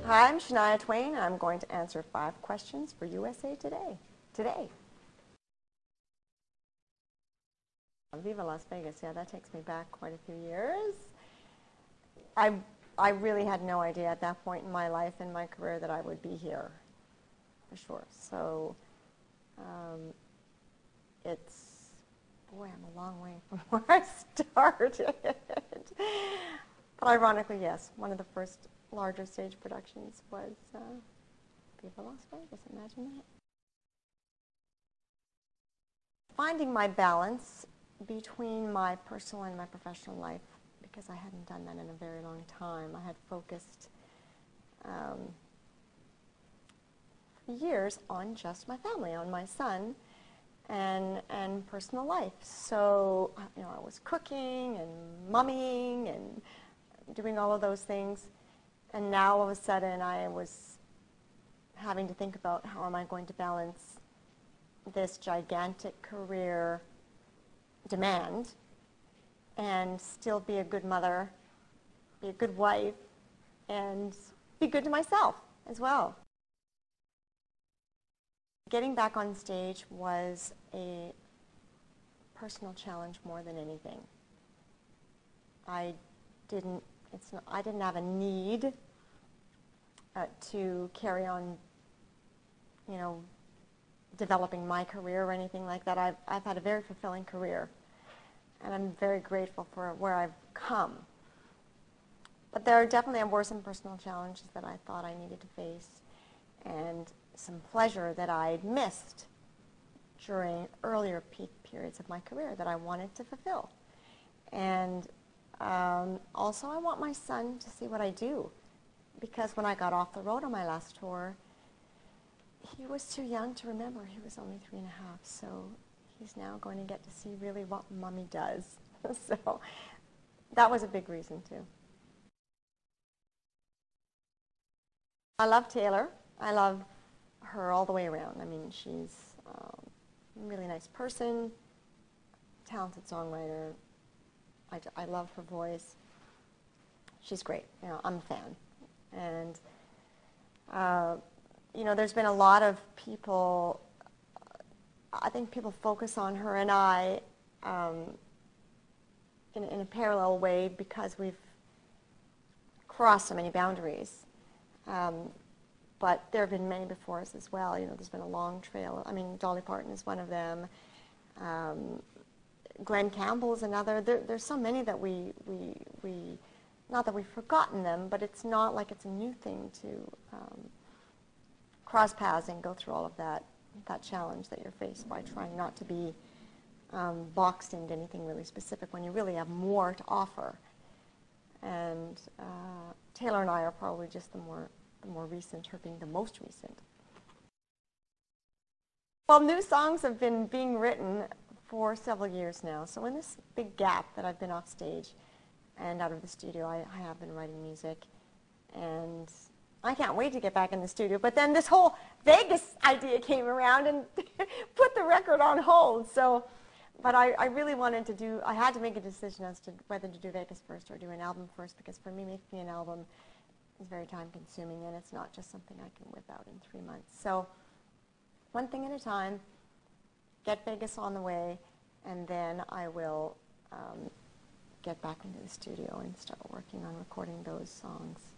Hi, I'm Shania Twain. I'm going to answer 5 questions for USA Today. Viva Las Vegas. Yeah, that takes me back quite a few years. I really had no idea at that point in my life and my career that I would be here, for sure. So boy, I'm a long way from where I started. But ironically, yes, one of the first larger stage productions was Viva Las Vegas. Imagine that. Finding my balance between my personal and my professional life, because I hadn't done that in a very long time. I had focused for years on just my family, on my son, and personal life. So, you know, I was cooking and mummying and doing all of those things. And now, all of a sudden, I was having to think about how am I going to balance this gigantic career demand and still be a good mother, be a good wife, and be good to myself as well. Getting back on stage was a personal challenge more than anything. I didn't have a need to carry on, you know, developing my career or anything like that. I've had a very fulfilling career, and I'm very grateful for where I've come. But there definitely were some personal challenges that I thought I needed to face, and some pleasure that I'd missed during earlier peak periods of my career that I wanted to fulfill. And also I want my son to see what I do, because when I got off the road on my last tour, he was too young to remember. He was only 3 1/2, so he's now going to get to see really what mommy does. So that was a big reason too. I love Taylor. I love her all the way around. I mean, she's a really nice person, talented songwriter. I love her voice. She's great. You know, I'm a fan. And you know, there's been a lot of people, I think people focus on her and I in a parallel way because we've crossed so many boundaries. But there have been many before us as well. You know, there's been a long trail. I mean, Dolly Parton is one of them. Glenn Campbell is another. There's so many that we not that we've forgotten them, but it's not like it's a new thing to cross paths and go through all of that challenge that you're faced by trying not to be boxed into anything really specific when you really have more to offer. And Taylor and I are probably just the more recent, her being the most recent. Well, new songs have been being written for several years now. So in this big gap that I've been off stage and out of the studio, I have been writing music. And I can't wait to get back in the studio. But then this whole Vegas idea came around and put the record on hold. So, but I really wanted to do, I had to make a decision as to whether to do Vegas first or do an album first, because for me, making an album is very time consuming, and it's not just something I can whip out in 3 months. So one thing at a time, get Vegas on the way, and then I will get back into the studio and start working on recording those songs.